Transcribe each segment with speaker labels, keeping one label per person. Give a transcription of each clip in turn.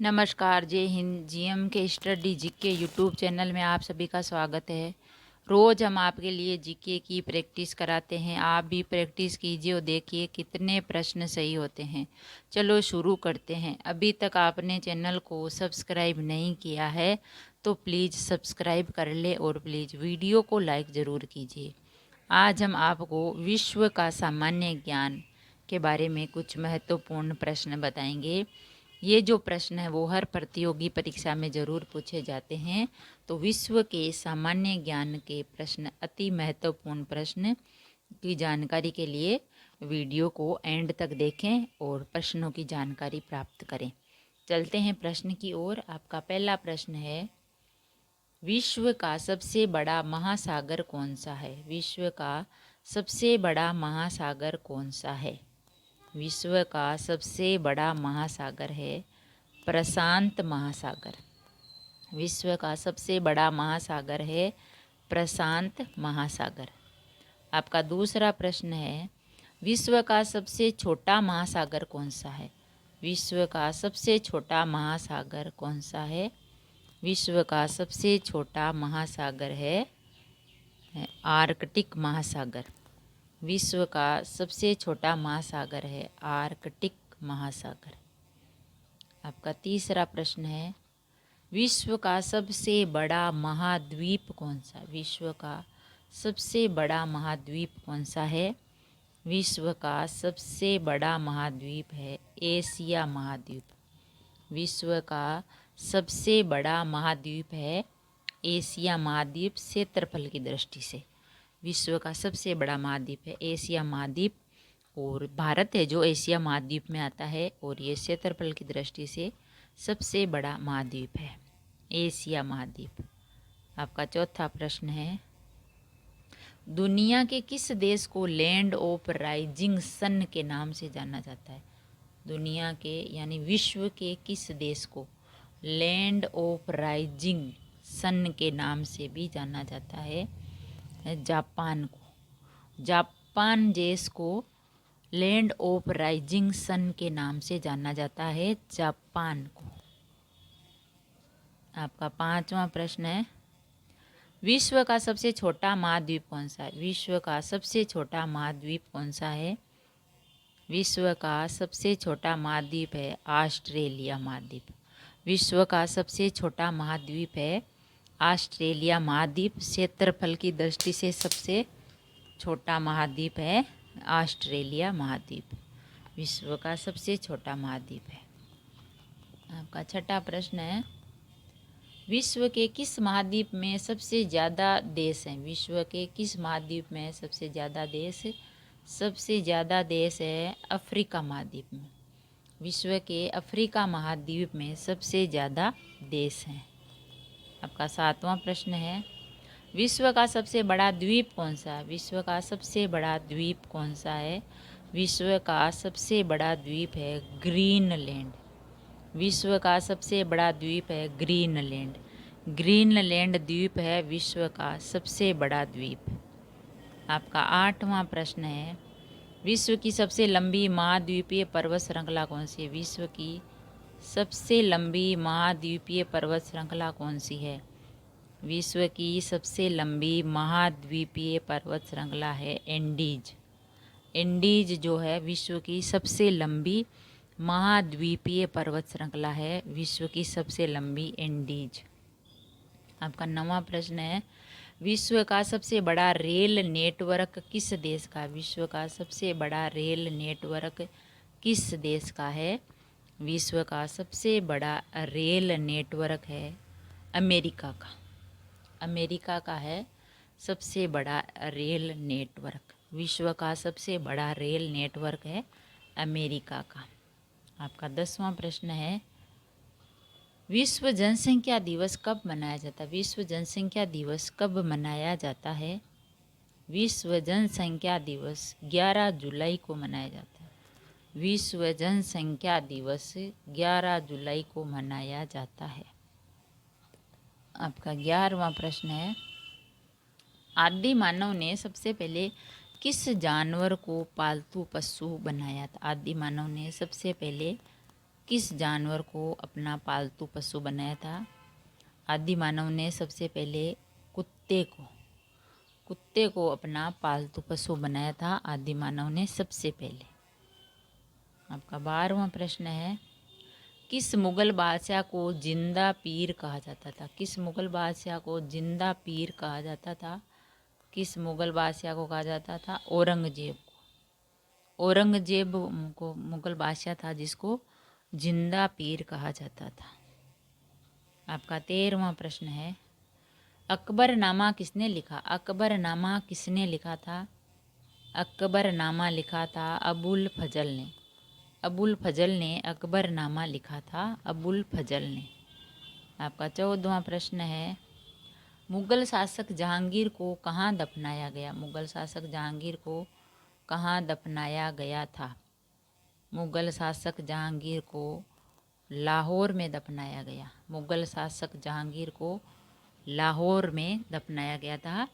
Speaker 1: नमस्कार, जय हिंद। जीएम के स्टडी जीके यूट्यूब चैनल में आप सभी का स्वागत है। रोज़ हम आपके लिए जीके की प्रैक्टिस कराते हैं। आप भी प्रैक्टिस कीजिए और देखिए कितने प्रश्न सही होते हैं। चलो शुरू करते हैं। अभी तक आपने चैनल को सब्सक्राइब नहीं किया है तो प्लीज़ सब्सक्राइब कर ले और प्लीज़ वीडियो को लाइक ज़रूर कीजिए। आज हम आपको विश्व का सामान्य ज्ञान के बारे में कुछ महत्वपूर्ण प्रश्न बताएंगे। ये जो प्रश्न है वो हर प्रतियोगी परीक्षा में ज़रूर पूछे जाते हैं। तो विश्व के सामान्य ज्ञान के प्रश्न, अति महत्वपूर्ण प्रश्न की जानकारी के लिए वीडियो को एंड तक देखें और प्रश्नों की जानकारी प्राप्त करें। चलते हैं प्रश्न की ओर। आपका पहला प्रश्न है, विश्व का सबसे बड़ा महासागर कौन सा है? विश्व का सबसे बड़ा महासागर कौन सा है? विश्व का सबसे बड़ा महासागर है प्रशांत महासागर। विश्व का सबसे बड़ा महासागर है प्रशांत महासागर। आपका दूसरा प्रश्न है, विश्व का सबसे छोटा महासागर कौन सा है? विश्व का सबसे छोटा महासागर कौन सा है? विश्व का सबसे छोटा महासागर है आर्कटिक महासागर। विश्व का सबसे छोटा महासागर है आर्कटिक महासागर। आपका तीसरा प्रश्न है, विश्व का सबसे बड़ा महाद्वीप कौन सा? विश्व का सबसे बड़ा महाद्वीप कौन सा है? विश्व का सबसे बड़ा महाद्वीप है एशिया महाद्वीप। विश्व का सबसे बड़ा महाद्वीप है एशिया महाद्वीप। क्षेत्रफल की दृष्टि से विश्व का सबसे बड़ा महाद्वीप है एशिया महाद्वीप, और भारत है जो एशिया महाद्वीप में आता है, और ये क्षेत्रफल की दृष्टि से सबसे बड़ा महाद्वीप है एशिया महाद्वीप। आपका चौथा प्रश्न है, दुनिया के किस देश को लैंड ऑफ राइजिंग सन के नाम से जाना जाता है? दुनिया के यानी विश्व के किस देश को लैंड ऑफ राइजिंग सन के नाम से भी जाना जाता है? जापान को। जापान देश को लैंड ऑफ राइजिंग सन के नाम से जाना जाता है, जापान को। आपका पांचवा प्रश्न है, विश्व का सबसे छोटा महाद्वीप कौन सा है? विश्व का सबसे छोटा महाद्वीप कौन सा है? विश्व का सबसे छोटा महाद्वीप है ऑस्ट्रेलिया महाद्वीप। विश्व का सबसे छोटा महाद्वीप है ऑस्ट्रेलिया महाद्वीप। क्षेत्रफल की दृष्टि से सबसे छोटा महाद्वीप है ऑस्ट्रेलिया महाद्वीप। विश्व का सबसे छोटा महाद्वीप है। आपका छठा प्रश्न है, विश्व के किस महाद्वीप में सबसे ज़्यादा देश हैं? विश्व के किस महाद्वीप में सबसे ज़्यादा देश? सबसे ज़्यादा देश है अफ्रीका महाद्वीप में। विश्व के अफ्रीका महाद्वीप में सबसे ज़्यादा देश हैं। आपका सातवां प्रश्न है, विश्व का सबसे बड़ा द्वीप कौन सा है? विश्व का सबसे बड़ा द्वीप कौन सा है? विश्व का सबसे बड़ा द्वीप है ग्रीनलैंड। विश्व का सबसे बड़ा द्वीप है ग्रीनलैंड। ग्रीनलैंड द्वीप है विश्व का सबसे बड़ा द्वीप। आपका आठवां प्रश्न है, विश्व की सबसे लंबी महाद्वीपीय पर्वत श्रृंखला कौन सी है? विश्व की सबसे लंबी महाद्वीपीय पर्वत श्रृंखला कौन सी है? विश्व की सबसे लंबी महाद्वीपीय पर्वत श्रृंखला है एंडीज। एंडीज जो है विश्व की सबसे लंबी महाद्वीपीय पर्वत श्रृंखला है, विश्व की सबसे लंबी एंडीज। आपका नौवां प्रश्न है, विश्व का सबसे बड़ा रेल नेटवर्क किस देश का? विश्व का सबसे बड़ा रेल नेटवर्क किस देश का है? विश्व का सबसे बड़ा रेल नेटवर्क है अमेरिका का। अमेरिका का है सबसे बड़ा रेल नेटवर्क। विश्व का सबसे बड़ा रेल नेटवर्क है अमेरिका का। आपका 10वां प्रश्न है, विश्व जनसंख्या दिवस कब मनाया जाता है? विश्व जनसंख्या दिवस कब मनाया जाता है? विश्व जनसंख्या दिवस 11 जुलाई को मनाया जाता है। विश्व जनसंख्या दिवस 11 जुलाई को मनाया जाता है। आपका 11वां प्रश्न है, आदि मानव ने सबसे पहले किस जानवर को पालतू पशु बनाया था? आदि मानव ने सबसे पहले किस जानवर को अपना पालतू पशु बनाया था? आदि मानव ने सबसे पहले कुत्ते को अपना पालतू पशु बनाया था। आदि मानव ने सबसे पहले। आपका 12वां प्रश्न है, किस मुगल बादशाह को जिंदा पीर कहा जाता था? किस मुगल बादशाह को जिंदा पीर कहा जाता था? किस मुगल बादशाह को कहा जाता था? औरंगजेब को। औरंगजेब को मुगल बादशाह था जिसको जिंदा पीर कहा जाता था। आपका 13वां प्रश्न है, अकबरनामा किसने लिखा? अकबरनामा किसने लिखा था? अकबरनामा लिखा था अबुल फजल ने। अबुल फजल ने अकबरनामा लिखा था। अबुल फजल ने। आपका 14वां प्रश्न है, मुगल शासक जहांगीर को कहाँ दफनाया गया? मुगल शासक जहांगीर को कहाँ दफनाया गया था? मुगल शासक जहांगीर को लाहौर में दफनाया गया। मुगल शासक जहांगीर को लाहौर में दफनाया गया था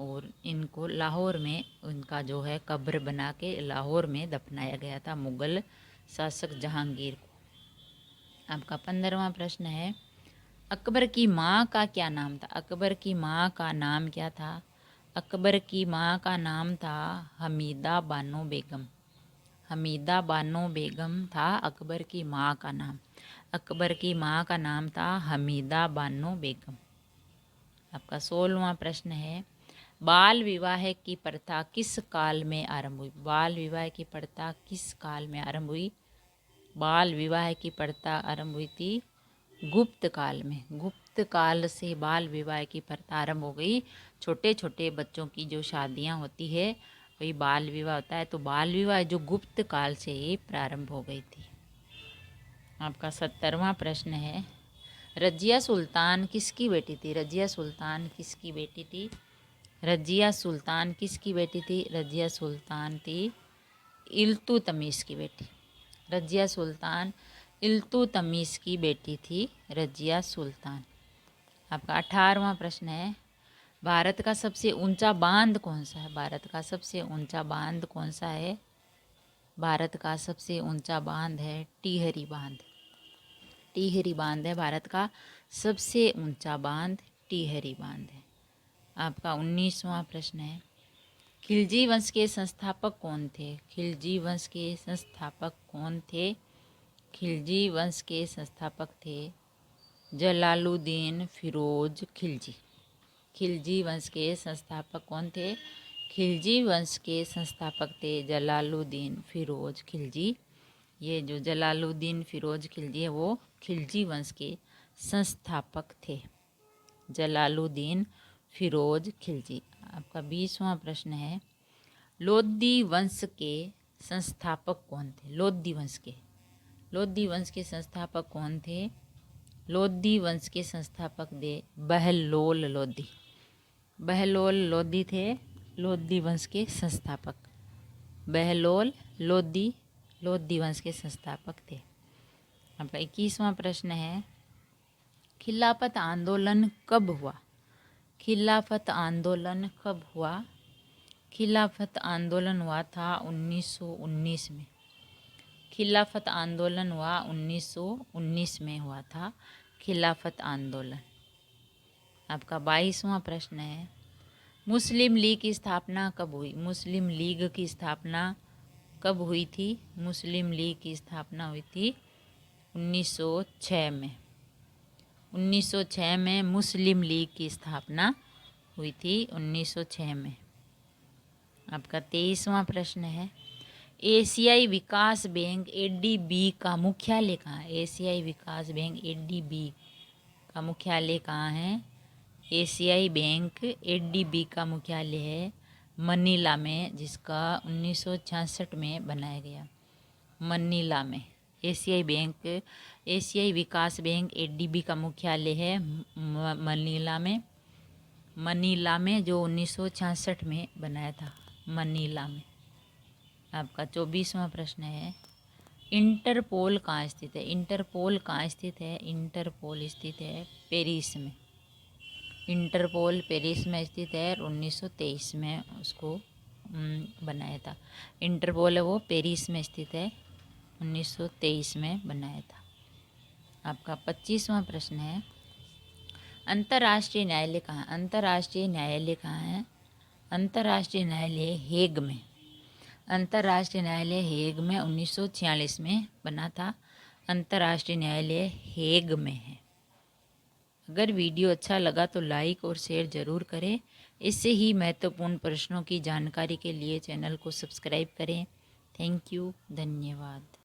Speaker 1: और इनको लाहौर में उनका जो है कब्र बना के लाहौर में दफनाया गया था मुगल शासक जहांगीर को। आपका 15वां प्रश्न है, अकबर की माँ का क्या नाम था? अकबर की माँ का नाम क्या था? अकबर की माँ का नाम था हमीदा बानो बेगम। हमीदा बानो बेगम था अकबर की माँ का नाम। अकबर की माँ का नाम था हमीदा बानो बेगम। आपका 16वां प्रश्न है, बाल विवाह की प्रथा किस काल में आरंभ हुई? बाल विवाह की प्रथा किस काल में आरंभ हुई? बाल विवाह की प्रथा आरंभ हुई थी गुप्त काल में। गुप्त काल से बाल विवाह की प्रथा आरंभ हो गई। छोटे छोटे बच्चों की जो शादियां होती है वही बाल विवाह होता है। तो बाल विवाह जो गुप्त काल से ही प्रारंभ हो गई थी। आपका 17वां प्रश्न है, रजिया सुल्तान किसकी बेटी थी? रजिया सुल्तान किसकी बेटी थी? रजिया सुल्तान किसकी बेटी थी? रजिया सुल्तान थी इल्तुतमिश की बेटी। रजिया सुल्तान इल्तुतमिश की बेटी थी रजिया सुल्तान। आपका 18वां प्रश्न है, भारत का सबसे ऊंचा बांध कौन सा है? भारत का सबसे ऊंचा बांध कौन सा है? भारत का सबसे ऊंचा बांध है टिहरी बांध। टिहरी बांध है भारत का सबसे ऊंचा बांध। टिहरी बांध है। आपका 19वां प्रश्न है, खिलजी वंश के संस्थापक कौन थे? खिलजी वंश के संस्थापक कौन थे? खिलजी वंश के संस्थापक थे जलालुद्दीन फिरोज खिलजी। खिलजी वंश के संस्थापक कौन थे? खिलजी वंश के संस्थापक थे जलालुद्दीन फिरोज खिलजी। ये जो जलालुद्दीन फिरोज खिलजी है वो खिलजी वंश के संस्थापक थे। जलालुद्दीन फिरोज खिलजी। आपका 20वां प्रश्न है, लोधी वंश के संस्थापक कौन थे? लोधी वंश के। लोधी वंश के संस्थापक कौन थे? लोधी वंश के संस्थापक थे बहलोल लोधी। बहलोल लोधी थे लोधी वंश के संस्थापक। बहलोल लोधी लोधी वंश के संस्थापक थे। आपका 21वां प्रश्न है, खिलाफत आंदोलन कब हुआ? खिलाफत आंदोलन कब हुआ? खिलाफत आंदोलन हुआ था 1919 में। खिलाफत आंदोलन हुआ 1919 में हुआ था खिलाफत आंदोलन। आपका 22वां प्रश्न है, मुस्लिम लीग की स्थापना कब हुई? मुस्लिम लीग की स्थापना कब हुई थी? मुस्लिम लीग की स्थापना हुई थी 1906 में। 1906 में मुस्लिम लीग की स्थापना हुई थी 1906 में। आपका 23वां प्रश्न है, एशियाई विकास बैंक एडीबी का मुख्यालय कहाँ है? एशियाई विकास बैंक एडीबी का मुख्यालय कहाँ है? एशियाई बैंक एडीबी का मुख्यालय है मनीला में, जिसका 1966 में बनाया गया। मनीला में एशियाई विकास बैंक एडीबी का मुख्यालय है मनीला में। मनीला में जो 1966 में बनाया था मनीला में। आपका 24वां प्रश्न है, इंटरपोल कहाँ स्थित है? इंटरपोल कहाँ स्थित है? इंटरपोल स्थित है पेरिस में। इंटरपोल पेरिस में स्थित है और 1923 में उसको बनाया था। इंटरपोल है वो पेरिस में स्थित है 1923 में बनाया था। आपका 25वां प्रश्न है, अंतर्राष्ट्रीय न्यायालय कहाँ? अंतर्राष्ट्रीय न्यायालय कहाँ है? अंतर्राष्ट्रीय न्यायालय हेग में। अंतर्राष्ट्रीय न्यायालय हेग में 1946 में बना था। अंतर्राष्ट्रीय न्यायालय हेग में है। अगर वीडियो अच्छा लगा तो लाइक और शेयर ज़रूर करें। इससे ही महत्वपूर्ण प्रश्नों की जानकारी के लिए चैनल को सब्सक्राइब करें। थैंक यू, धन्यवाद।